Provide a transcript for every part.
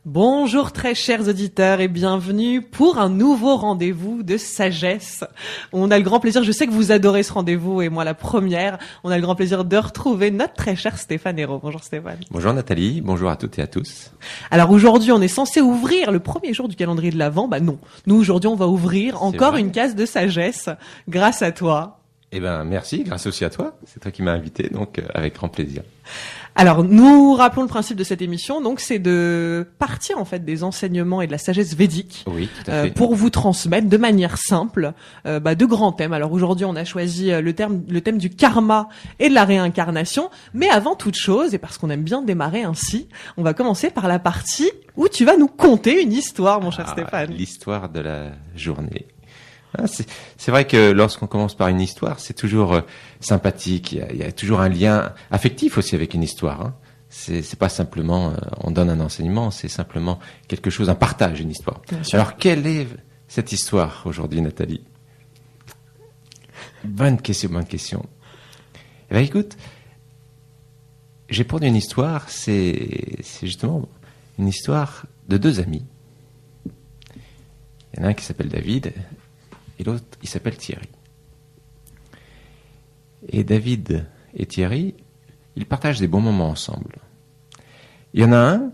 Bonjour très chers auditeurs et bienvenue pour un nouveau rendez-vous de sagesse. On a le grand plaisir, je sais que vous adorez ce rendez-vous et moi la première, on a le grand plaisir de retrouver notre très cher Stéphane Hérault. Bonjour Stéphane. Bonjour Nathalie, bonjour à toutes et à tous. Alors aujourd'hui on est censé ouvrir le premier jour du calendrier de l'Avent, bah non. Nous aujourd'hui on va ouvrir encore une case de sagesse grâce à toi. Eh ben merci, grâce aussi à toi, c'est toi qui m'as invité, donc avec grand plaisir. Alors, nous rappelons le principe de cette émission, donc c'est de partir en fait des enseignements et de la sagesse védique, oui, tout à fait. Pour vous transmettre de manière simple de grands thèmes. Alors aujourd'hui, on a choisi le thème du karma et de la réincarnation, mais avant toute chose, et parce qu'on aime bien démarrer ainsi, on va commencer par la partie où tu vas nous conter une histoire, mon cher Stéphane. L'histoire de la journée. C'est vrai que lorsqu'on commence par une histoire, c'est toujours sympathique. Il y a toujours un lien affectif aussi avec une histoire. Hein. C'est pas simplement on donne un enseignement, c'est simplement quelque chose, un partage, une histoire. Alors quelle est cette histoire aujourd'hui, Nathalie? Bonne question. Eh ben écoute, j'ai pour une histoire, c'est justement une histoire de deux amis. Il y en a un qui s'appelle David. Et l'autre, il s'appelle Thierry. Et David et Thierry, ils partagent des bons moments ensemble. Il y en a un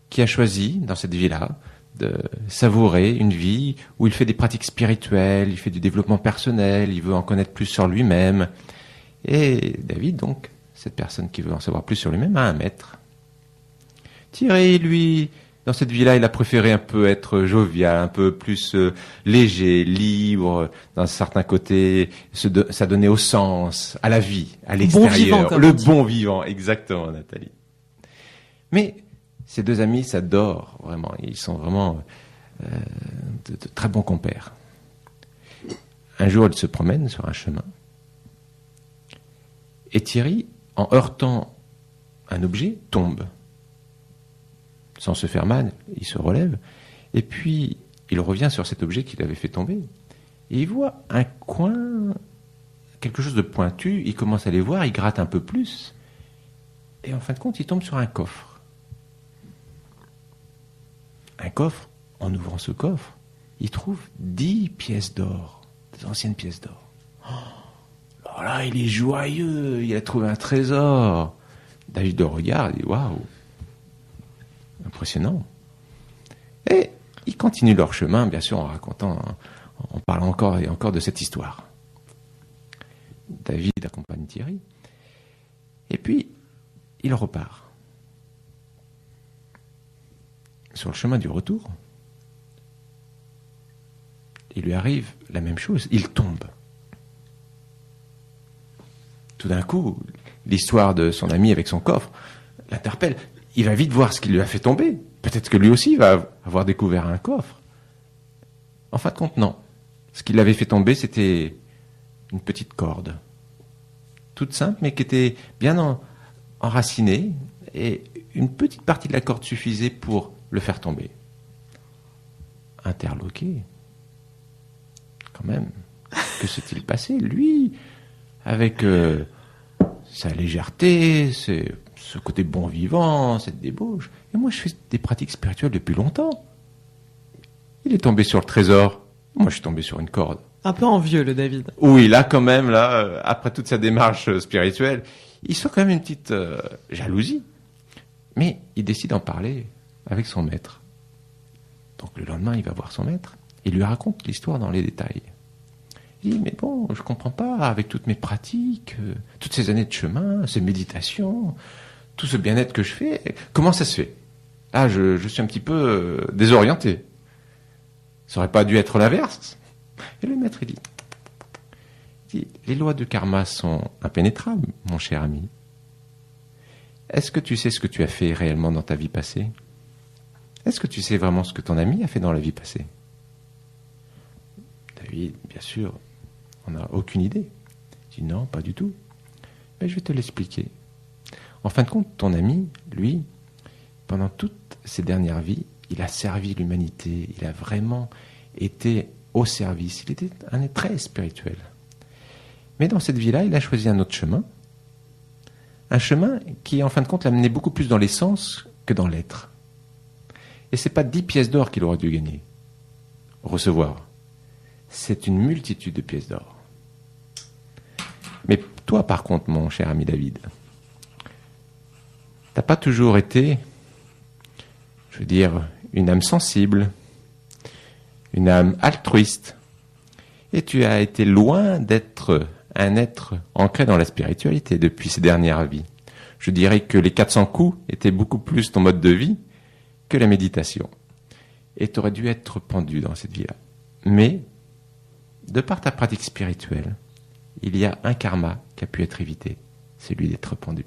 qui a choisi, dans cette vie-là, de savourer une vie où il fait des pratiques spirituelles, il fait du développement personnel, il veut en connaître plus sur lui-même. Et David, donc, cette personne qui veut en savoir plus sur lui-même, a un maître. Thierry, lui, dans cette vie-là, il a préféré un peu être jovial, un peu plus léger, libre, d'un certain côté, s'adonner au sens, à la vie, à l'extérieur. Bon vivant, bon vivant, exactement, Nathalie. Mais ces deux amis s'adorent, vraiment. Ils sont vraiment de très bons compères. Un jour, ils se promènent sur un chemin. Et Thierry, en heurtant un objet, tombe. Sans se faire mal, il se relève, et puis il revient sur cet objet qu'il avait fait tomber. Et il voit un coin, quelque chose de pointu, il commence à les voir, il gratte un peu plus, et en fin de compte, il tombe sur un coffre. Un coffre, en ouvrant ce coffre, il trouve 10 pièces d'or, des anciennes pièces d'or. Oh, alors là, il est joyeux, il a trouvé un trésor. David le regarde, il dit « Waouh !» Impressionnant. Et ils continuent leur chemin, bien sûr, en racontant, en parlant encore et encore de cette histoire. David accompagne Thierry. Et puis, il repart. Sur le chemin du retour, il lui arrive la même chose. Il tombe. Tout d'un coup, l'histoire de son ami avec son coffre l'interpelle. Il va vite voir ce qui lui a fait tomber. Peut-être que lui aussi va avoir découvert un coffre. En fin de compte, non. Ce qui l'avait fait tomber, c'était une petite corde. Toute simple, mais qui était bien enracinée. Et une petite partie de la corde suffisait pour le faire tomber. Interloqué. Quand même. Que s'est-il passé, lui, avec sa légèreté, ce côté bon vivant, cette débauche. Et moi, je fais des pratiques spirituelles depuis longtemps. Il est tombé sur le trésor. Moi, je suis tombé sur une corde. Un peu envieux, le David. Oui, là, quand même, après toute sa démarche spirituelle, il sent quand même une petite jalousie. Mais il décide d'en parler avec son maître. Donc, le lendemain, il va voir son maître. Il lui raconte l'histoire dans les détails. Il dit, mais bon, je comprends pas, avec toutes mes pratiques, toutes ces années de chemin, ces méditations, tout ce bien-être que je fais, comment ça se fait? Ah, je suis un petit peu désorienté. Ça aurait pas dû être l'inverse. Et le maître, il dit, les lois de karma sont impénétrables, mon cher ami. Est-ce que tu sais ce que tu as fait réellement dans ta vie passée? Est-ce que tu sais vraiment ce que ton ami a fait dans la vie passée? David, bien sûr, on n'a aucune idée. Il dit non, pas du tout. Mais je vais te l'expliquer. En fin de compte, ton ami, lui, pendant toutes ses dernières vies, il a servi l'humanité. Il a vraiment été au service. Il était un être très spirituel. Mais dans cette vie-là, il a choisi un autre chemin. Un chemin qui, en fin de compte, l'amenait beaucoup plus dans les sens que dans l'être. Et c'est pas 10 pièces d'or qu'il aurait dû gagner, recevoir. C'est une multitude de pièces d'or. Mais toi, par contre, mon cher ami David, t'as pas toujours été, je veux dire, une âme sensible, une âme altruiste, et tu as été loin d'être un être ancré dans la spiritualité depuis ces dernières vies. Je dirais que les 400 coups étaient beaucoup plus ton mode de vie que la méditation. Et tu aurais dû être pendu dans cette vie-là. Mais, de par ta pratique spirituelle, il y a un karma qui a pu être évité, celui d'être pendu.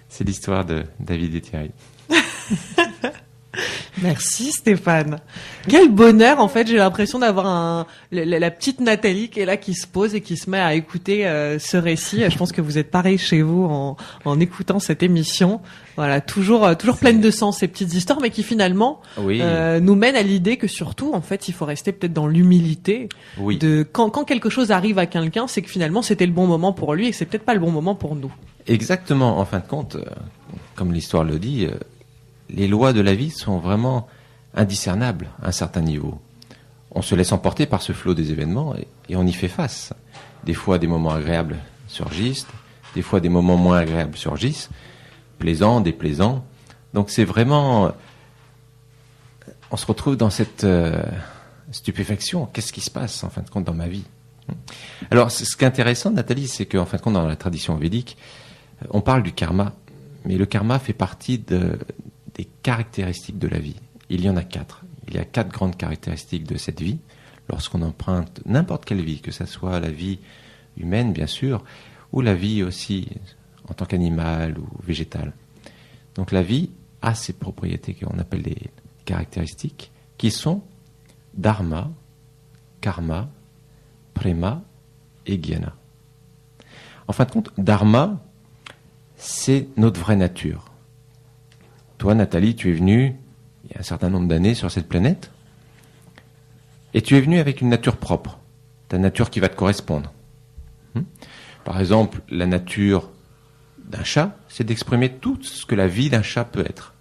C'est l'histoire de David et Thierry. Merci Stéphane. Quel bonheur, en fait, j'ai l'impression d'avoir la petite Nathalie qui est là, qui se pose et qui se met à écouter ce récit. Je pense que vous êtes pareil chez vous en écoutant cette émission. Voilà, toujours pleine de sens, ces petites histoires, mais qui finalement nous mènent à l'idée que surtout, en fait, il faut rester peut-être dans l'humilité. Oui. De quand quelque chose arrive à quelqu'un, c'est que finalement c'était le bon moment pour lui et que c'est peut-être pas le bon moment pour nous. Exactement. En fin de compte, comme l'histoire le dit, les lois de la vie sont vraiment indiscernables à un certain niveau. On se laisse emporter par ce flot des événements et on y fait face. Des fois, des moments agréables surgissent, des fois, des moments moins agréables surgissent, plaisants, déplaisants. Donc, c'est vraiment... On se retrouve dans cette stupéfaction. Qu'est-ce qui se passe, en fin de compte, dans ma vie ? Alors, ce qui est intéressant, Nathalie, c'est qu'en fin de compte, dans la tradition védique, on parle du karma, mais le karma fait partie des caractéristiques de la vie. Il y en a 4. Il y a 4 grandes caractéristiques de cette vie. Lorsqu'on emprunte n'importe quelle vie, que ce soit la vie humaine, bien sûr, ou la vie aussi en tant qu'animal ou végétal. Donc la vie a ses propriétés qu'on appelle les caractéristiques, qui sont dharma, karma, prema et jnana. En fin de compte, dharma, c'est notre vraie nature. Toi, Nathalie, tu es venue il y a un certain nombre d'années sur cette planète et tu es venue avec une nature propre, ta nature qui va te correspondre. Par exemple, la nature d'un chat, c'est d'exprimer tout ce que la vie d'un chat peut être.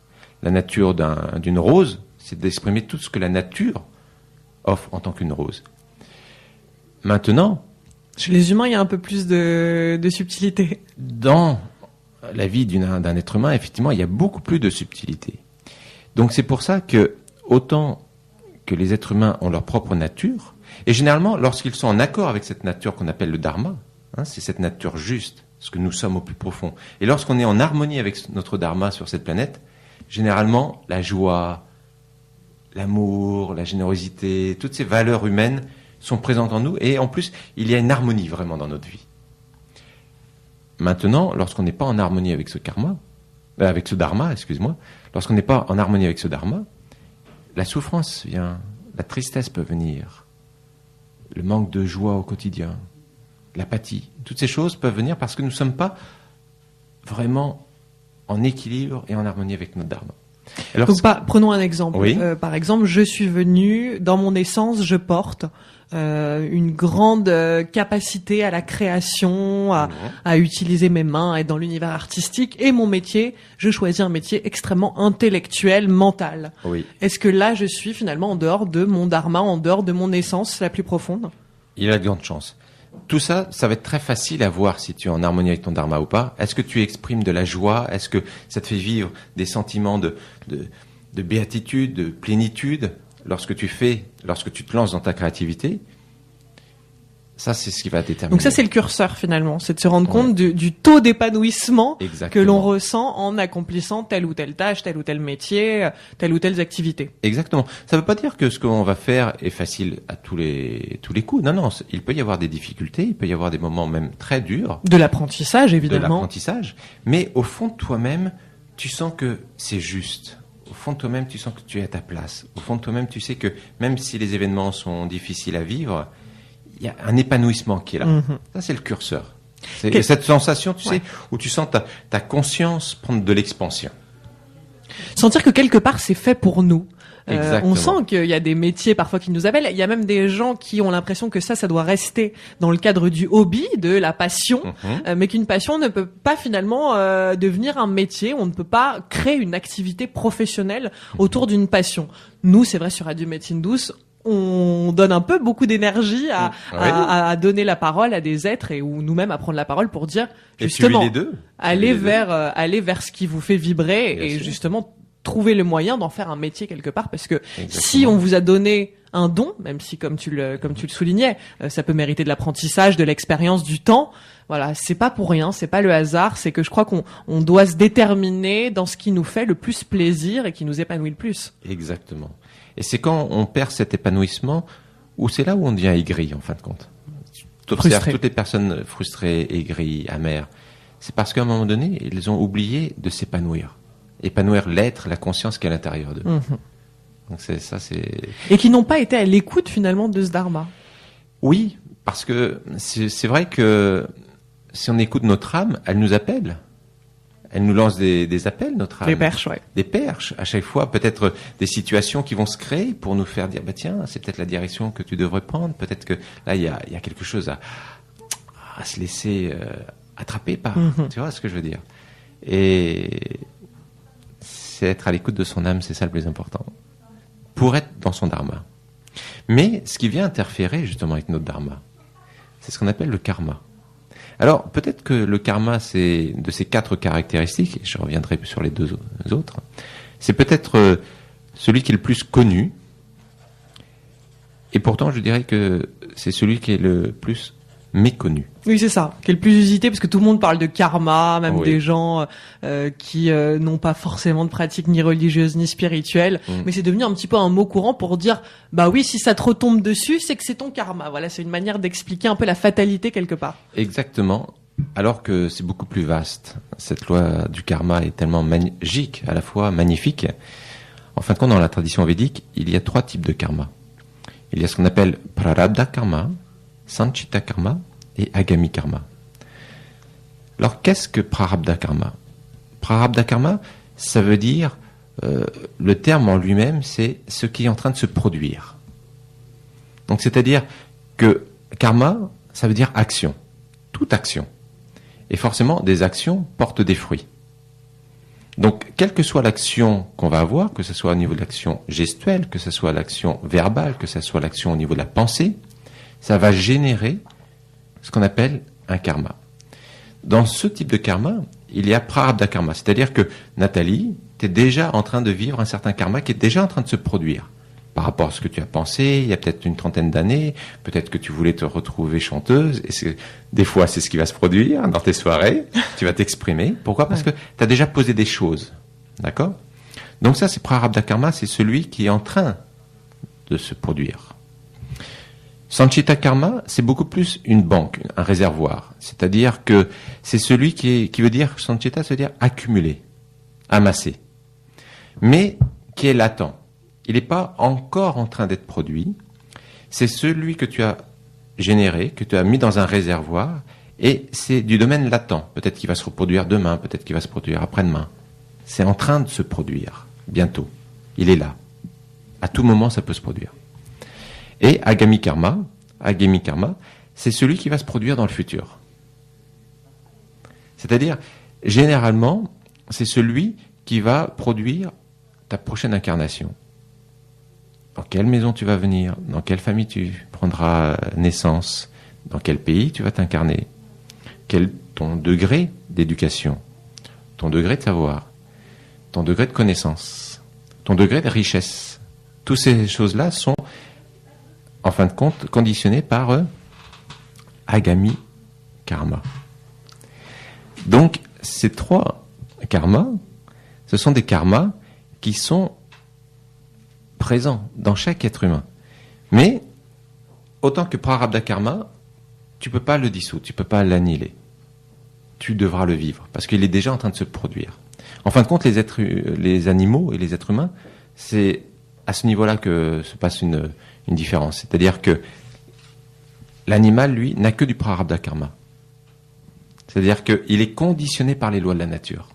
La nature d'une rose, c'est d'exprimer tout ce que la nature offre en tant qu'une rose. Maintenant, chez les humains, il y a un peu plus de subtilité. Dans la vie d'un être humain, effectivement, il y a beaucoup plus de subtilité. Donc c'est pour ça que, autant que les êtres humains ont leur propre nature, et généralement, lorsqu'ils sont en accord avec cette nature qu'on appelle le dharma, c'est cette nature juste, ce que nous sommes au plus profond, et lorsqu'on est en harmonie avec notre dharma sur cette planète, généralement, la joie, l'amour, la générosité, toutes ces valeurs humaines sont présentes en nous, et en plus, il y a une harmonie vraiment dans notre vie. Maintenant, lorsqu'on n'est pas en harmonie avec ce dharma, lorsqu'on n'est pas en harmonie avec ce dharma, la souffrance vient, la tristesse peut venir, le manque de joie au quotidien, l'apathie, toutes ces choses peuvent venir parce que nous ne sommes pas vraiment en équilibre et en harmonie avec notre dharma. Alors, donc, prenons un exemple. Oui. Par exemple, je suis venu, dans mon essence, je porte une grande capacité à la création, à utiliser mes mains, à être dans l'univers artistique. Et mon métier, je choisis un métier extrêmement intellectuel, mental. Oui. Est-ce que là, je suis finalement en dehors de mon dharma, en dehors de mon essence la plus profonde ? Il y a de grandes chances. Tout ça, ça va être très facile à voir si tu es en harmonie avec ton dharma ou pas. Est-ce que tu exprimes de la joie ? Est-ce que ça te fait vivre des sentiments de béatitude, de plénitude lorsque tu te lances dans ta créativité ? Ça, c'est ce qui va déterminer. Donc ça, c'est le curseur finalement, c'est de se rendre compte du taux d'épanouissement que l'on ressent en accomplissant telle ou telle tâche, tel ou tel métier, telle ou telle activité. Exactement. Ça ne veut pas dire que ce qu'on va faire est facile à tous les coups. Non, il peut y avoir des difficultés, il peut y avoir des moments même très durs. De l'apprentissage, évidemment. De l'apprentissage. Mais au fond de toi-même, tu sens que c'est juste. Au fond de toi-même, tu sens que tu es à ta place. Au fond de toi-même, tu sais que même si les événements sont difficiles à vivre, il y a un épanouissement qui est là. Mm-hmm. Ça, c'est le curseur. C'est cette sensation, tu sais, où tu sens ta conscience prendre de l'expansion. Sentir que quelque part, c'est fait pour nous. Exactement. On sent qu'il y a des métiers parfois qui nous appellent. Il y a même des gens qui ont l'impression que ça doit rester dans le cadre du hobby, de la passion, mais qu'une passion ne peut pas finalement devenir un métier. On ne peut pas créer une activité professionnelle autour d'une passion. Nous, c'est vrai, sur Radio Médecine Douce, on donne un peu beaucoup d'énergie à donner la parole à des êtres et ou nous-mêmes à prendre la parole pour dire justement aller vers ce qui vous fait vibrer. Bien et sûr. Justement trouver le moyen d'en faire un métier quelque part, parce que si on vous a donné un don, même si comme tu le soulignais, ça peut mériter de l'apprentissage, de l'expérience, du temps. Voilà, c'est pas pour rien, c'est pas le hasard, c'est que je crois qu'on doit se déterminer dans ce qui nous fait le plus plaisir et qui nous épanouit le plus. Exactement. Et c'est quand on perd cet épanouissement où c'est là où on devient aigri, en fin de compte. Tu observes toutes les personnes frustrées, aigries, amères. C'est parce qu'à un moment donné, ils ont oublié de s'épanouir. Épanouir l'être, la conscience qui est à l'intérieur d'eux. Donc c'est. Et qui n'ont pas été à l'écoute finalement de ce dharma. Oui, parce que c'est vrai que si on écoute notre âme, elle nous appelle. Elle nous lance des appels, notre âme. Des perches, ouais. Des perches, à chaque fois. Peut-être des situations qui vont se créer pour nous faire dire, bah tiens, c'est peut-être la direction que tu devrais prendre. Peut-être que là, il y a quelque chose à se laisser attraper par. Tu vois ce que je veux dire? Et c'est être à l'écoute de son âme, c'est ça le plus important. Pour être dans son dharma. Mais ce qui vient interférer justement avec notre dharma, c'est ce qu'on appelle le karma. Alors, peut-être que le karma, c'est de ces 4 caractéristiques, et je reviendrai sur les 2 autres, c'est peut-être celui qui est le plus connu, et pourtant, je dirais que c'est celui qui est le plus méconnu. Oui, c'est ça, qui est le plus usité, parce que tout le monde parle de karma, même des gens qui n'ont pas forcément de pratique ni religieuse ni spirituelle, mais c'est devenu un petit peu un mot courant pour dire, bah oui, si ça te retombe dessus, c'est que c'est ton karma. Voilà, c'est une manière d'expliquer un peu la fatalité quelque part. Exactement, alors que c'est beaucoup plus vaste. Cette loi du karma est tellement magique, à la fois magnifique. En fin de compte, dans la tradition védique, il y a 3 types de karma. Il y a ce qu'on appelle prarabdha karma, sanchita karma et agami karma. Alors, qu'est-ce que prarabdha karma? Prarabdha karma, ça veut dire, le terme en lui-même, c'est ce qui est en train de se produire. Donc, c'est-à-dire que karma, ça veut dire action. Toute action. Et forcément, des actions portent des fruits. Donc, quelle que soit l'action qu'on va avoir, que ce soit au niveau de l'action gestuelle, que ce soit l'action verbale, que ce soit l'action au niveau de la pensée, ça va générer ce qu'on appelle un karma. Dans ce type de karma, il y a prarabdha karma, c'est-à-dire que Nathalie, tu es déjà en train de vivre un certain karma qui est déjà en train de se produire. Par rapport à ce que tu as pensé, il y a peut-être une 30aine d'années, peut-être que tu voulais te retrouver chanteuse, et des fois c'est ce qui va se produire dans tes soirées, tu vas t'exprimer. Pourquoi? Parce que tu as déjà posé des choses. D'accord? Donc ça, c'est prarabdha karma, c'est celui qui est en train de se produire. Sanchita karma, c'est beaucoup plus une banque, un réservoir. C'est-à-dire que c'est celui qui veut dire, sanchita, ça veut dire accumuler, amasser. Mais qui est latent. Il n'est pas encore en train d'être produit. C'est celui que tu as généré, que tu as mis dans un réservoir, et c'est du domaine latent. Peut-être qu'il va se reproduire demain, peut-être qu'il va se produire après-demain. C'est en train de se produire, bientôt. Il est là. À tout moment, ça peut se produire. Et agami karma, c'est celui qui va se produire dans le futur. C'est-à-dire, généralement, c'est celui qui va produire ta prochaine incarnation. Dans quelle maison tu vas venir? Dans quelle famille tu prendras naissance? Dans quel pays tu vas t'incarner? Quel ton degré d'éducation? Ton degré de savoir? Ton degré de connaissance? Ton degré de richesse? Toutes ces choses-là sont, en fin de compte, conditionnées par agami karma. Donc, ces 3 karmas, ce sont des karmas qui sont présents dans chaque être humain. Mais, autant que prarabdha karma, tu ne peux pas le dissoudre, tu ne peux pas l'annihiler. Tu devras le vivre, parce qu'il est déjà en train de se produire. En fin de compte, les animaux et les êtres humains, c'est à ce niveau-là que se passe une différence. C'est-à-dire que l'animal, lui, n'a que du prarabdha karma. C'est-à-dire qu'il est conditionné par les lois de la nature,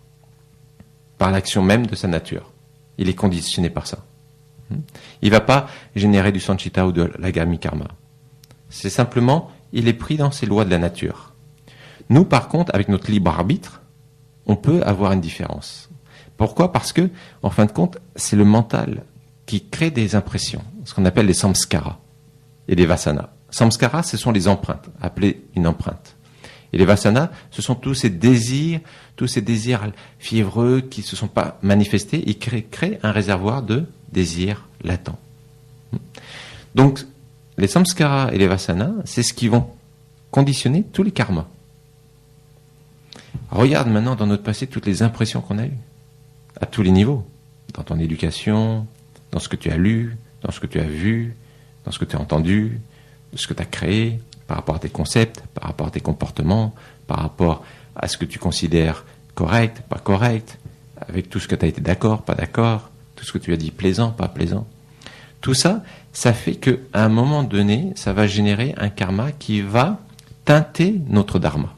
par l'action même de sa nature. Il est conditionné par ça. Il va pas générer du sanchita ou de l'agami karma. C'est simplement, il est pris dans ces lois de la nature. Nous, par contre, avec notre libre arbitre, on peut avoir une différence. Pourquoi ? Parce que, en fin de compte, c'est le mental qui crée des impressions, ce qu'on appelle les samskaras et les vasanas. Samskaras, ce sont les empreintes, appelées une empreinte. Et les vasanas, ce sont tous ces désirs fiévreux qui ne se sont pas manifestés, ils créent un réservoir de désirs latents. Donc, les samskaras et les vasanas, c'est ce qui vont conditionner tous les karmas. Regarde maintenant dans notre passé toutes les impressions qu'on a eues, à tous les niveaux, dans ton éducation, dans ce que tu as lu, dans ce que tu as vu, dans ce que tu as entendu, de ce que tu as créé, par rapport à tes concepts, par rapport à tes comportements, par rapport à ce que tu considères correct, pas correct, avec tout ce que tu as été d'accord, pas d'accord, tout ce que tu as dit plaisant, pas plaisant. Tout ça, ça fait qu'à un moment donné, ça va générer un karma qui va teinter notre dharma.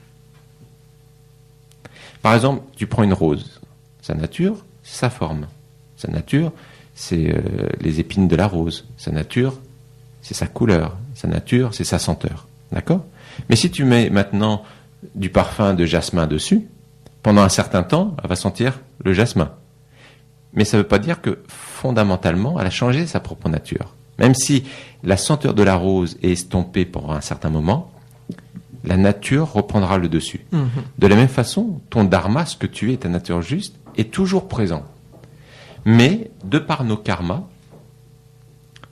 Par exemple, tu prends une rose. Sa nature, c'est sa forme. Sa nature, c'est les épines de la rose. Sa nature, c'est sa couleur. Sa nature, c'est sa senteur. D'accord ? Mais si tu mets maintenant du parfum de jasmin dessus, pendant un certain temps, elle va sentir le jasmin. Mais ça ne veut pas dire que fondamentalement, elle a changé sa propre nature. Même si la senteur de la rose est estompée pendant un certain moment, la nature reprendra le dessus. De la même façon, ton dharma, ce que tu es, ta nature juste, est toujours présent. Mais, de par nos karmas,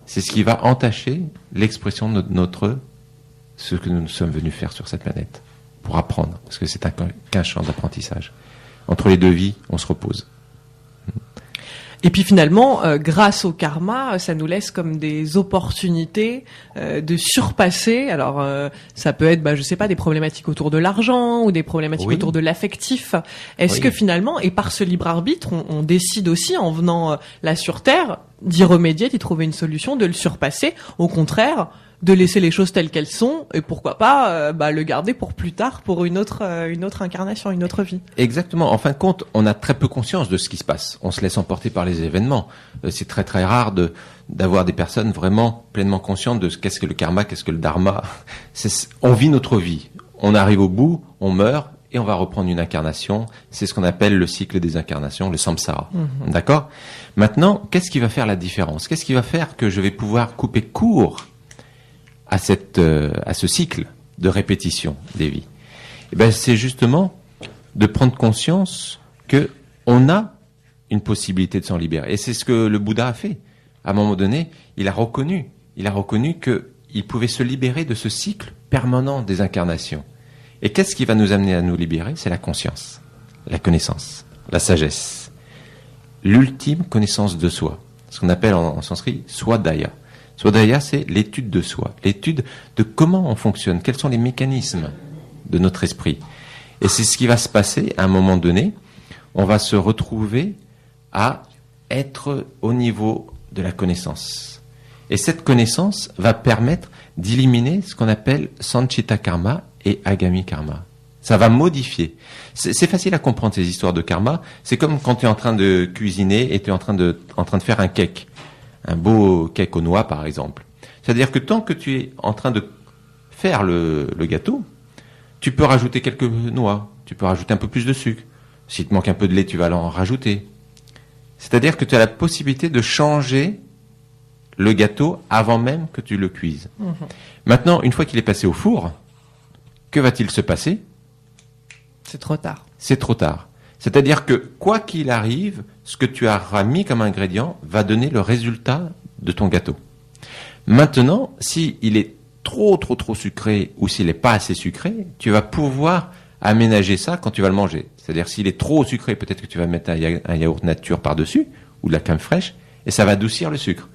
c'est ce qui va entacher l'expression de ce que nous sommes venus faire sur cette planète, pour apprendre, parce que c'est qu'un champ d'apprentissage. Entre les deux vies, on se repose. Et puis finalement, grâce au karma, ça nous laisse comme des opportunités de surpasser. Alors, ça peut être, je sais pas, des problématiques autour de l'argent ou des problématiques autour de l'affectif. Est-ce que finalement, et par ce libre arbitre, on décide aussi, en venant là sur Terre, d'y remédier, d'y trouver une solution, de le surpasser, au contraire, de laisser les choses telles qu'elles sont, et pourquoi pas le garder pour plus tard, pour une autre incarnation, une autre vie. Exactement. En fin de compte, on a très peu conscience de ce qui se passe. On se laisse emporter par les événements. C'est très très rare d'avoir des personnes vraiment pleinement conscientes de qu'est-ce que le karma, qu'est-ce que le dharma. On vit notre vie. On arrive au bout, on meurt, et on va reprendre une incarnation. C'est ce qu'on appelle le cycle des incarnations, le samsara. D'accord ? Maintenant, qu'est-ce qui va faire la différence ? Qu'est-ce qui va faire que je vais pouvoir couper court à ce cycle de répétition des vies? C'est justement de prendre conscience que on a une possibilité de s'en libérer. Et c'est ce que le Bouddha a fait. À un moment donné, il a reconnu qu'il pouvait se libérer de ce cycle permanent des incarnations. Et qu'est-ce qui va nous amener à nous libérer ? C'est la conscience, la connaissance, la sagesse, l'ultime connaissance de soi, ce qu'on appelle en sanskrit swadhyaya. Swadhyaya, c'est l'étude de soi, l'étude de comment on fonctionne, quels sont les mécanismes de notre esprit. Et c'est ce qui va se passer à un moment donné. On va se retrouver à être au niveau de la connaissance. Et cette connaissance va permettre d'éliminer ce qu'on appelle sanchita karma et agami karma. Ça va modifier. C'est facile à comprendre ces histoires de karma. C'est comme quand tu es en train de cuisiner et tu es en train de faire un cake. Un beau cake aux noix, par exemple. C'est-à-dire que tant que tu es en train de faire le gâteau, tu peux rajouter quelques noix, tu peux rajouter un peu plus de sucre. S'il te manque un peu de lait, tu vas en rajouter. C'est-à-dire que tu as la possibilité de changer le gâteau avant même que tu le cuises. Maintenant, une fois qu'il est passé au four, que va-t-il se passer ? C'est trop tard. C'est trop tard. C'est-à-dire que, quoi qu'il arrive, ce que tu as mis comme ingrédient va donner le résultat de ton gâteau. Maintenant, s'il est trop sucré ou s'il n'est pas assez sucré, tu vas pouvoir aménager ça quand tu vas le manger. C'est-à-dire, s'il est trop sucré, peut-être que tu vas mettre un yaourt nature par-dessus ou de la crème fraîche et ça va adoucir le sucre.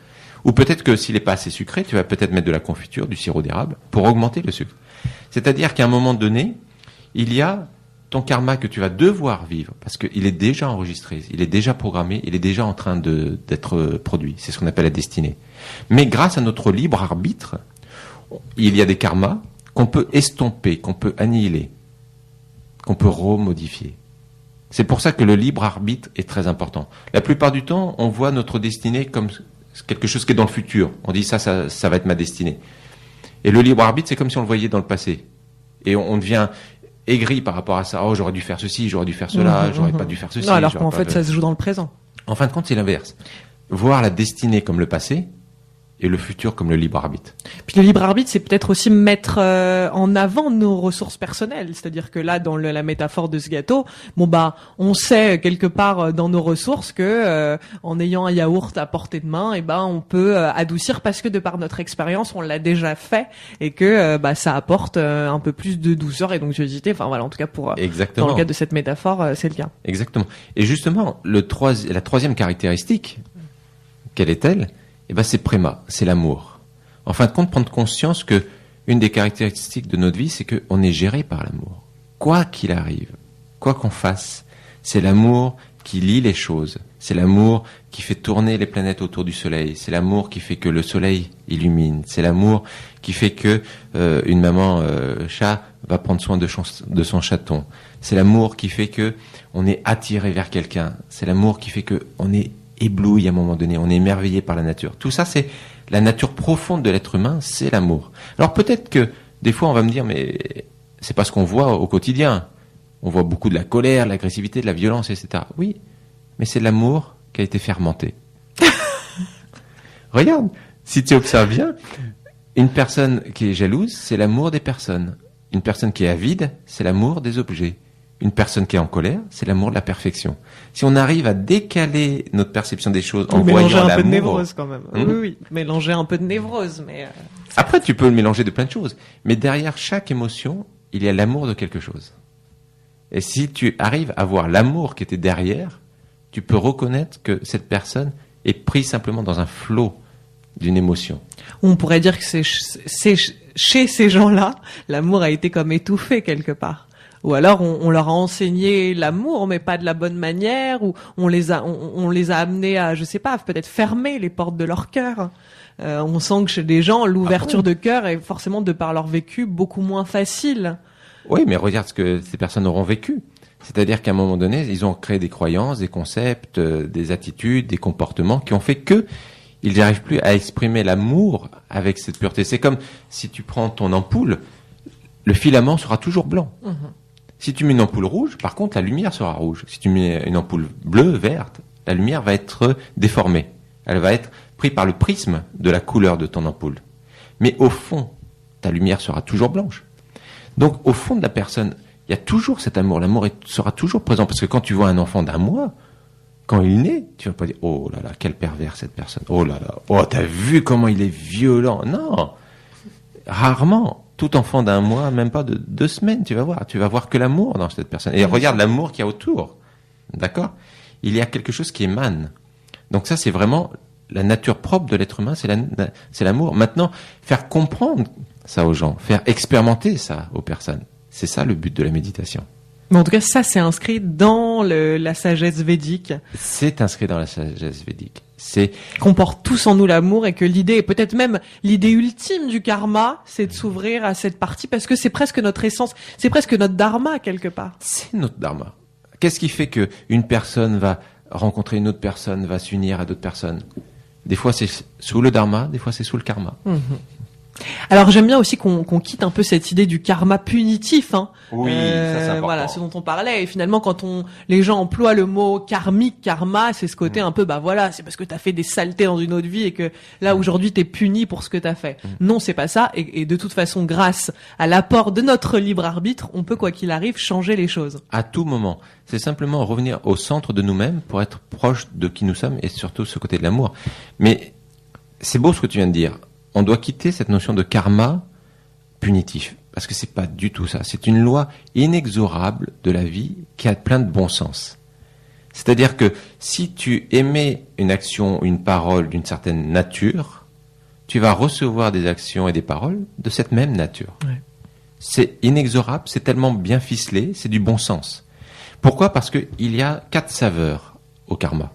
Ou peut-être que s'il n'est pas assez sucré, tu vas peut-être mettre de la confiture, du sirop d'érable pour augmenter le sucre. C'est-à-dire qu'à un moment donné, il y a ton karma que tu vas devoir vivre, parce qu'il est déjà enregistré, il est déjà programmé, il est déjà en train d'être produit. C'est ce qu'on appelle la destinée. Mais grâce à notre libre arbitre, il y a des karmas qu'on peut estomper, qu'on peut annihiler, qu'on peut remodifier. C'est pour ça que le libre arbitre est très important. La plupart du temps, on voit notre destinée comme C'est quelque chose qui est dans le futur. On dit ça va être ma destinée. Et le libre arbitre, c'est comme si on le voyait dans le passé. Et on devient aigri par rapport à ça. Oh, j'aurais dû faire ceci, j'aurais dû faire cela, j'aurais pas dû faire ceci. Non, alors qu'en fait, ça se joue dans le présent. En fin de compte, c'est l'inverse. Voir la destinée comme le passé et le futur comme le libre arbitre. Puis le libre arbitre, c'est peut-être aussi mettre en avant nos ressources personnelles. C'est-à-dire que là, dans la métaphore de ce gâteau, on sait quelque part dans nos ressources que en ayant un yaourt à portée de main, on peut adoucir parce que de par notre expérience, on l'a déjà fait et que ça apporte un peu plus de douceur et d'onctuosité. Enfin voilà, en tout cas pour Exactement. dans le cadre de cette métaphore, c'est le cas. Exactement. Et justement, la troisième caractéristique, quelle est-elle ? C'est préma, c'est l'amour. En fin de compte, prendre conscience que une des caractéristiques de notre vie, c'est qu'on est géré par l'amour. Quoi qu'il arrive, quoi qu'on fasse, c'est l'amour qui lie les choses. C'est l'amour qui fait tourner les planètes autour du soleil. C'est l'amour qui fait que le soleil illumine. C'est l'amour qui fait que une maman chat va prendre soin de son chaton. C'est l'amour qui fait que on est attiré vers quelqu'un. C'est l'amour qui fait que on est ébloui à un moment donné, on est émerveillé par la nature. Tout ça, c'est la nature profonde de l'être humain, c'est l'amour. Alors peut-être que des fois on va me dire, mais c'est pas ce qu'on voit au quotidien. On voit beaucoup de la colère, de l'agressivité, de la violence, etc. Oui, mais c'est l'amour qui a été fermenté. Regarde, si tu observes bien, une personne qui est jalouse, c'est l'amour des personnes. Une personne qui est avide, c'est l'amour des objets. Une personne qui est en colère, c'est l'amour de la perfection. Si on arrive à décaler notre perception des choses en voyant l'amour... Mélanger un peu de névrose quand même. Oui, mélanger un peu de névrose. Mais après, tu peux le mélanger de plein de choses. Mais derrière chaque émotion, il y a l'amour de quelque chose. Et si tu arrives à voir l'amour qui était derrière, tu peux reconnaître que cette personne est prise simplement dans un flot d'une émotion. On pourrait dire que c'est chez ces gens-là, l'amour a été comme étouffé quelque part. Ou alors on leur a enseigné l'amour, mais pas de la bonne manière, ou on les a amenés à, je sais pas, peut-être fermer les portes de leur cœur. On sent que chez des gens, l'ouverture de cœur est forcément, de par leur vécu, beaucoup moins facile. Oui, mais regarde ce que ces personnes auront vécu. C'est-à-dire qu'à un moment donné, ils ont créé des croyances, des concepts, des attitudes, des comportements qui ont fait que ils n'arrivent plus à exprimer l'amour avec cette pureté. C'est comme si tu prends ton ampoule, le filament sera toujours blanc. Mmh. Si tu mets une ampoule rouge, par contre, la lumière sera rouge. Si tu mets une ampoule bleue, verte, la lumière va être déformée. Elle va être prise par le prisme de la couleur de ton ampoule. Mais au fond, ta lumière sera toujours blanche. Donc, au fond de la personne, il y a toujours cet amour. L'amour sera toujours présent. Parce que quand tu vois un enfant d'1 mois, quand il naît, tu vas pas dire « Oh là là, quel pervers cette personne. Oh là là, oh, t'as vu comment il est violent. » Non, rarement. Tout enfant d'1 mois, même pas de 2 semaines, tu vas voir que l'amour dans cette personne. Et regarde l'amour qu'il y a autour. D'accord ? Il y a quelque chose qui émane. Donc ça, c'est vraiment la nature propre de l'être humain, c'est l'amour. Maintenant, faire comprendre ça aux gens, faire expérimenter ça aux personnes. C'est ça le but de la méditation. Mais en tout cas, ça, c'est inscrit dans la sagesse védique. C'est inscrit dans la sagesse védique. C'est qu'on porte tous en nous l'amour et que l'idée, et peut-être même l'idée ultime du karma, c'est de s'ouvrir à cette partie parce que c'est presque notre essence, c'est presque notre dharma quelque part. C'est notre dharma. Qu'est-ce qui fait que une personne va rencontrer une autre personne, va s'unir à d'autres personnes ? Des fois c'est sous le dharma, des fois c'est sous le karma. Mmh. Alors j'aime bien aussi qu'on quitte un peu cette idée du karma punitif, hein. Oui, ça c'est important. Voilà, ce dont on parlait. Et finalement, quand les gens emploient le mot karmique, karma, c'est ce côté un peu, c'est parce que t'as fait des saletés dans une autre vie et que là aujourd'hui t'es puni pour ce que t'as fait. Non, c'est pas ça. Et de toute façon, grâce à l'apport de notre libre arbitre, on peut quoi qu'il arrive changer les choses. À tout moment, c'est simplement revenir au centre de nous-mêmes pour être proche de qui nous sommes et surtout ce côté de l'amour. Mais c'est beau ce que tu viens de dire. On doit quitter cette notion de karma punitif, parce que c'est pas du tout ça. C'est une loi inexorable de la vie qui a plein de bon sens. C'est-à-dire que si tu émets une action, une parole d'une certaine nature, tu vas recevoir des actions et des paroles de cette même nature. Ouais. C'est inexorable, c'est tellement bien ficelé, c'est du bon sens. Pourquoi ? Parce qu'il y a 4 saveurs au karma.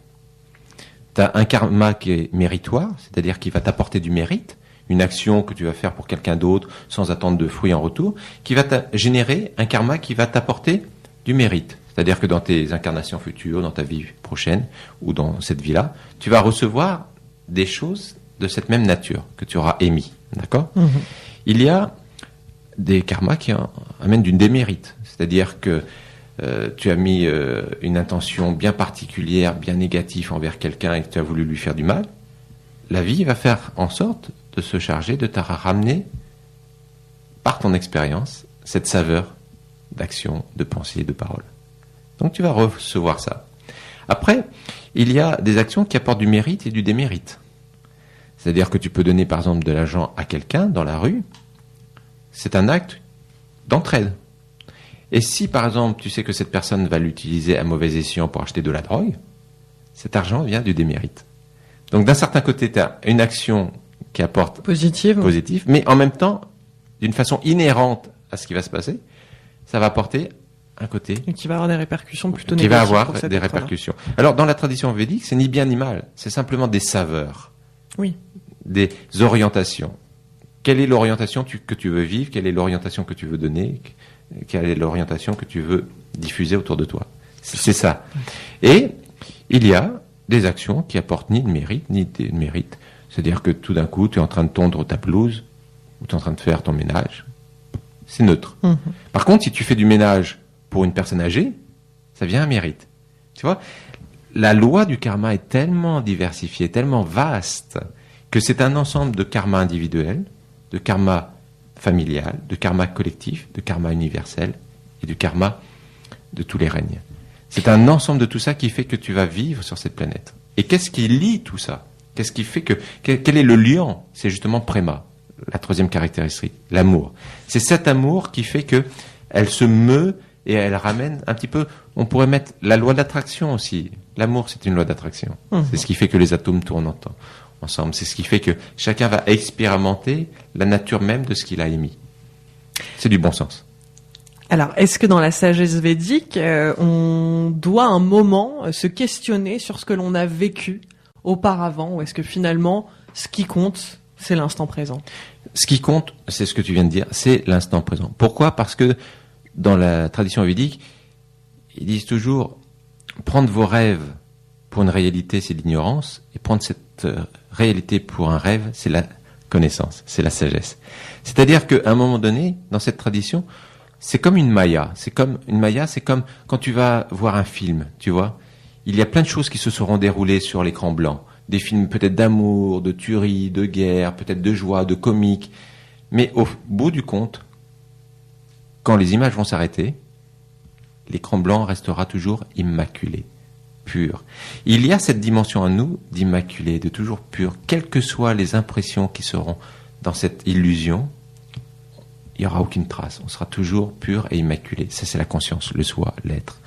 Tu as un karma qui est méritoire, c'est-à-dire qui va t'apporter du mérite, une action que tu vas faire pour quelqu'un d'autre sans attendre de fruits en retour, qui va générer un karma qui va t'apporter du mérite. C'est-à-dire que dans tes incarnations futures, dans ta vie prochaine ou dans cette vie-là, tu vas recevoir des choses de cette même nature que tu auras émis. D'accord ? Il y a des karmas qui amènent du démérite. C'est-à-dire que tu as mis une intention bien particulière, bien négative envers quelqu'un et que tu as voulu lui faire du mal. La vie va faire en sorte de se charger de te ramener, par ton expérience, cette saveur d'action, de pensée, de parole. Donc tu vas recevoir ça. Après, il y a des actions qui apportent du mérite et du démérite. C'est-à-dire que tu peux donner par exemple de l'argent à quelqu'un dans la rue, c'est un acte d'entraide. Et si par exemple tu sais que cette personne va l'utiliser à mauvais escient pour acheter de la drogue, cet argent vient du démérite. Donc d'un certain côté, tu as une action qui apporte positive, mais en même temps, d'une façon inhérente à ce qui va se passer, ça va apporter un côté et qui va avoir des répercussions plutôt négatives. Qui va avoir des répercussions. Alors dans la tradition védique, c'est ni bien ni mal, c'est simplement des saveurs. Oui. Des orientations. Quelle est l'orientation que tu veux vivre? Quelle est l'orientation que tu veux donner? Quelle est l'orientation que tu veux diffuser autour de toi? C'est ça. Et il y a des actions qui apportent ni de mérite, ni de mérite. C'est-à-dire que tout d'un coup, tu es en train de tondre ta blouse, ou tu es en train de faire ton ménage. C'est neutre. Par contre, si tu fais du ménage pour une personne âgée, ça vient un mérite. Tu vois? La loi du karma est tellement diversifiée, tellement vaste, que c'est un ensemble de karma individuel, de karma familial, de karma collectif, de karma universel et du karma de tous les règnes. C'est un ensemble de tout ça qui fait que tu vas vivre sur cette planète. Et qu'est-ce qui lie tout ça? Qu'est-ce qui fait que... Quel est le lien? C'est justement Prema, la troisième caractéristique, l'amour. C'est cet amour qui fait que elle se meut et elle ramène un petit peu... On pourrait mettre la loi d'attraction aussi. L'amour, c'est une loi d'attraction. C'est ce qui fait que les atomes tournent ensemble. C'est ce qui fait que chacun va expérimenter la nature même de ce qu'il a émis. C'est du bon sens. Alors, est-ce que dans la sagesse védique, on doit un moment se questionner sur ce que l'on a vécu auparavant, ou est-ce que finalement, ce qui compte, c'est l'instant présent? Ce qui compte, c'est ce que tu viens de dire, c'est l'instant présent. Pourquoi? Parce que dans la tradition védique, ils disent toujours, prendre vos rêves pour une réalité, c'est l'ignorance, et prendre cette réalité pour un rêve, c'est la connaissance, c'est la sagesse. C'est-à-dire qu'à un moment donné, dans cette tradition, c'est comme une maya. C'est comme quand tu vas voir un film, tu vois. Il y a plein de choses qui se seront déroulées sur l'écran blanc. Des films peut-être d'amour, de tuerie, de guerre, peut-être de joie, de comique. Mais au bout du compte, quand les images vont s'arrêter, l'écran blanc restera toujours immaculé, pur. Il y a cette dimension en nous d'immaculé, de toujours pur, quelles que soient les impressions qui seront dans cette illusion. Il n'y aura aucune trace. On sera toujours pur et immaculé. Ça, c'est la conscience, le soi, l'être,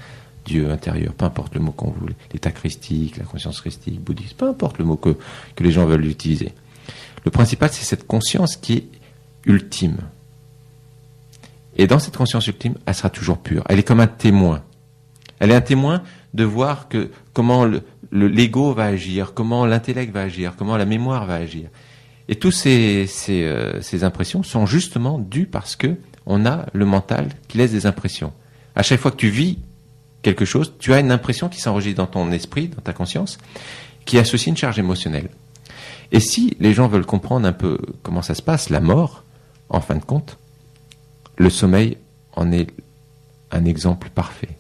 Dieu intérieur, peu importe le mot qu'on voulait, l'état christique, la conscience christique, bouddhiste, peu importe le mot que les gens veulent utiliser. Le principal, c'est cette conscience qui est ultime. Et dans cette conscience ultime, elle sera toujours pure. Elle est comme un témoin. Elle est un témoin de voir comment l'ego va agir, comment l'intellect va agir, comment la mémoire va agir. Et toutes ces impressions sont justement dues parce que on a le mental qui laisse des impressions. À chaque fois que tu vis quelque chose, tu as une impression qui s'enregistre dans ton esprit, dans ta conscience, qui associe une charge émotionnelle. Et si les gens veulent comprendre un peu comment ça se passe, la mort, en fin de compte, le sommeil en est un exemple parfait.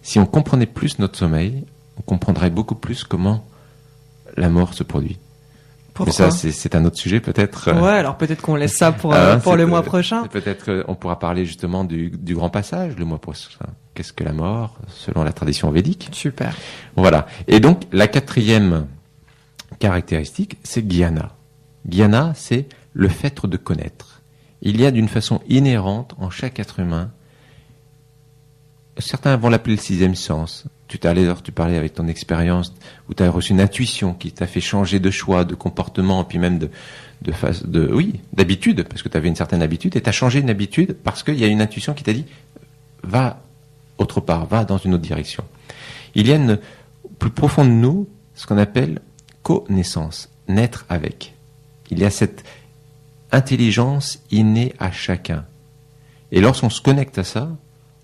Si on comprenait plus notre sommeil, on comprendrait beaucoup plus comment la mort se produit. Pourquoi? Mais ça, c'est un autre sujet, peut-être. Ouais, alors peut-être qu'on laisse ça pour le mois prochain. Peut-être qu'on pourra parler justement du grand passage, le mois prochain. Qu'est-ce que la mort, selon la tradition védique? Super. Voilà. Et donc, la quatrième caractéristique, c'est Gyana. Gyana, c'est le fait de connaître. Il y a d'une façon inhérente en chaque être humain, certains vont l'appeler le sixième sens. Tu parlais avec ton expérience où tu as reçu une intuition qui t'a fait changer de choix, de comportement, puis même d'habitude, parce que tu avais une certaine habitude, et tu as changé une habitude parce qu'il y a une intuition qui t'a dit va autre part, va dans une autre direction. Il y a plus profond de nous ce qu'on appelle connaissance, naître avec. Il y a cette intelligence innée à chacun. Et lorsqu'on se connecte à ça,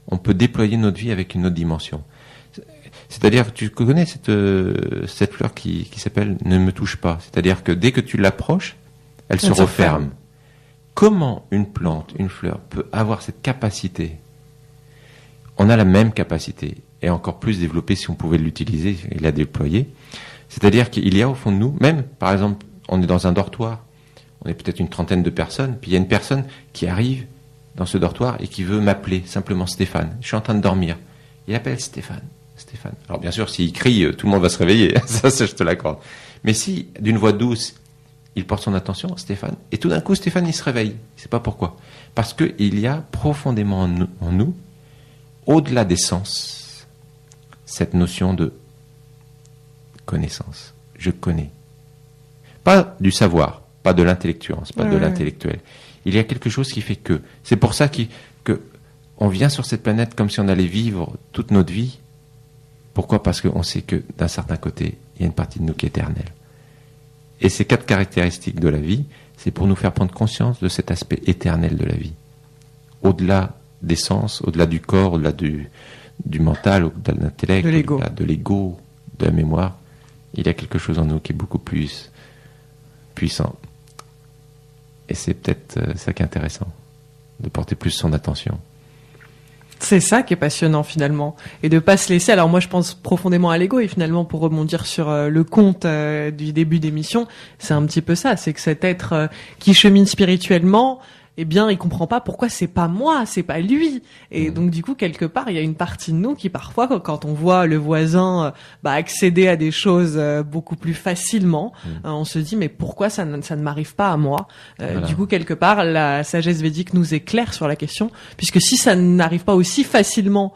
on peut déployer notre vie avec une autre dimension. C'est-à-dire, tu connais cette fleur qui s'appelle « ne me touche pas ». C'est-à-dire que dès que tu l'approches, elle se referme. Comment une plante, une fleur peut avoir cette capacité? On a la même capacité, et encore plus développée si on pouvait l'utiliser et la déployer. C'est-à-dire qu'il y a au fond de nous, même par exemple, on est dans un dortoir, on est peut-être une trentaine de personnes, puis il y a une personne qui arrive dans ce dortoir et qui veut m'appeler simplement Stéphane. Je suis en train de dormir. Il appelle Stéphane. Stéphane. Alors bien sûr, s'il crie, tout le monde va se réveiller. Ça, je te l'accorde. Mais si, d'une voix douce, il porte son attention, Stéphane, et tout d'un coup, Stéphane, il se réveille. Il ne sait pas pourquoi. Parce qu'il y a profondément en nous, au-delà des sens, cette notion de connaissance. Je connais. Pas du savoir, pas de l'intellectuence, pas de l'intellectuel. Il y a quelque chose qui fait que. C'est pour ça que on vient sur cette planète comme si on allait vivre toute notre vie. Pourquoi ? Parce qu'on sait que d'un certain côté, il y a une partie de nous qui est éternelle. Et ces 4 caractéristiques de la vie, c'est pour nous faire prendre conscience de cet aspect éternel de la vie. Au-delà des sens, au-delà du corps, au-delà du mental, au-delà de l'intellect, au-delà de l'ego, de la mémoire, il y a quelque chose en nous qui est beaucoup plus puissant. Et c'est peut-être ça qui est intéressant, de porter plus son attention. C'est ça qui est passionnant finalement, et de pas se laisser. Alors moi je pense profondément à l'ego, et finalement pour rebondir sur le conte du début d'émission, c'est un petit peu ça, c'est que cet être qui chemine spirituellement, eh bien, il comprend pas pourquoi c'est pas moi, c'est pas lui. Et donc, du coup, quelque part, il y a une partie de nous qui, parfois, quand on voit le voisin accéder à des choses beaucoup plus facilement, on se dit, mais pourquoi ça ne m'arrive pas à moi? Voilà. Du coup, quelque part, la sagesse védique nous éclaire sur la question, puisque si ça n'arrive pas aussi facilement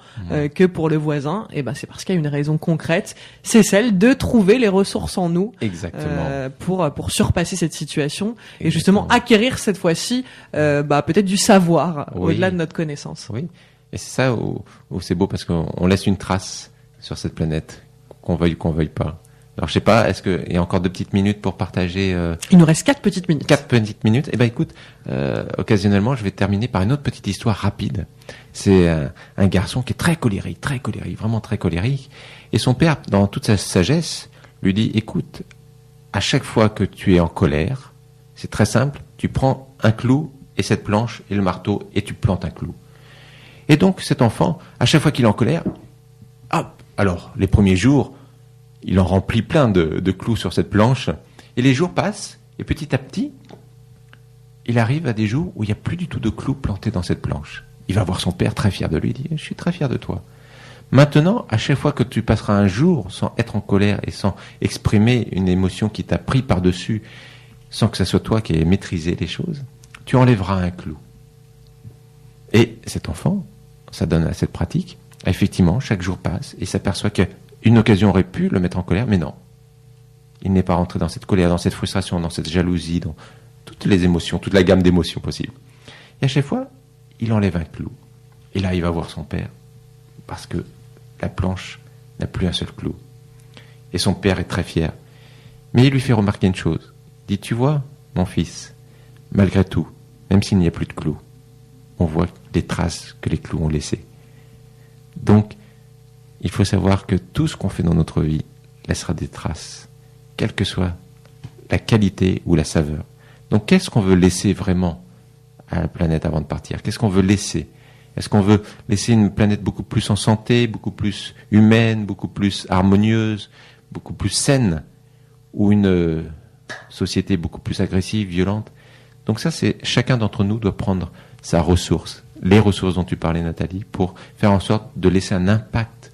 que pour le voisin, eh ben, c'est parce qu'il y a une raison concrète, c'est celle de trouver les ressources en nous. Exactement. Pour surpasser cette situation. Exactement. Et justement, acquérir cette fois-ci peut-être du savoir au-delà de notre connaissance. Oui, et c'est ça où c'est beau, parce qu'on laisse une trace sur cette planète, qu'on veuille ou qu'on veuille pas. Alors je sais pas, est-ce qu'il y a encore 2 petites minutes pour partager Il nous reste 4 petites minutes. 4 petites minutes. Eh ben écoute, occasionnellement, je vais terminer par une autre petite histoire rapide. C'est un garçon qui est très colérique, vraiment très colérique. Et son père, dans toute sa sagesse, lui dit, écoute, à chaque fois que tu es en colère, c'est très simple, tu prends un clou et cette planche et le marteau et tu plantes un clou. Et donc cet enfant, à chaque fois qu'il est en colère, hop, alors les premiers jours, il en remplit plein de clous sur cette planche, et les jours passent, et petit à petit, il arrive à des jours où il n'y a plus du tout de clous plantés dans cette planche. Il va voir son père très fier de lui, il dit, je suis très fier de toi. Maintenant, à chaque fois que tu passeras un jour sans être en colère et sans exprimer une émotion qui t'a pris par-dessus, sans que ce soit toi qui aies maîtrisé les choses, tu enlèveras un clou. Et cet enfant, ça donne à cette pratique, effectivement, chaque jour passe, et il s'aperçoit qu'une occasion aurait pu le mettre en colère, mais non. Il n'est pas rentré dans cette colère, dans cette frustration, dans cette jalousie, dans toutes les émotions, toute la gamme d'émotions possibles. Et à chaque fois, il enlève un clou. Et là, il va voir son père, parce que la planche n'a plus un seul clou. Et son père est très fier. Mais il lui fait remarquer une chose. Il dit, tu vois, mon fils, malgré tout, même s'il n'y a plus de clous, on voit les traces que les clous ont laissées. Donc, il faut savoir que tout ce qu'on fait dans notre vie laissera des traces, quelle que soit la qualité ou la saveur. Donc, qu'est-ce qu'on veut laisser vraiment à la planète avant de partir? Qu'est-ce qu'on veut laisser? Est-ce qu'on veut laisser une planète beaucoup plus en santé, beaucoup plus humaine, beaucoup plus harmonieuse, beaucoup plus saine, ou une société beaucoup plus agressive, violente? Donc ça, c'est chacun d'entre nous doit prendre sa ressource, les ressources dont tu parlais, Nathalie, pour faire en sorte de laisser un impact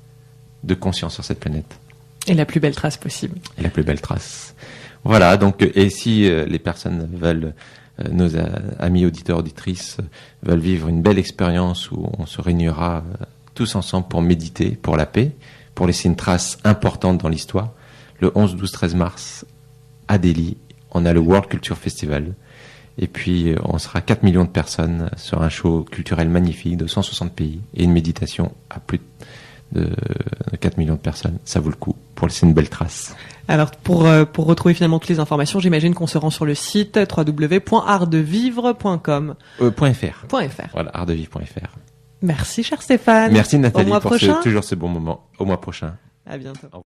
de conscience sur cette planète. Et la plus belle trace possible. Et la plus belle trace. Voilà, donc, et si les personnes veulent, nos amis auditeurs, auditrices, veulent vivre une belle expérience où on se réunira tous ensemble pour méditer, pour la paix, pour laisser une trace importante dans l'histoire, le 11, 12, 13 mars, à Delhi, on a le World Culture Festival. Et puis, on sera 4 millions de personnes sur un show culturel magnifique de 160 pays et une méditation à plus de 4 millions de personnes. Ça vaut le coup pour laisser une belle trace. Alors, pour retrouver finalement toutes les informations, j'imagine qu'on se rend sur le site www.artdevivre.com. .fr. .fr. Voilà, artdevivre.fr. Merci, cher Stéphane. Merci Nathalie Au mois pour prochain. toujours ce bon moment. Au mois prochain. À bientôt.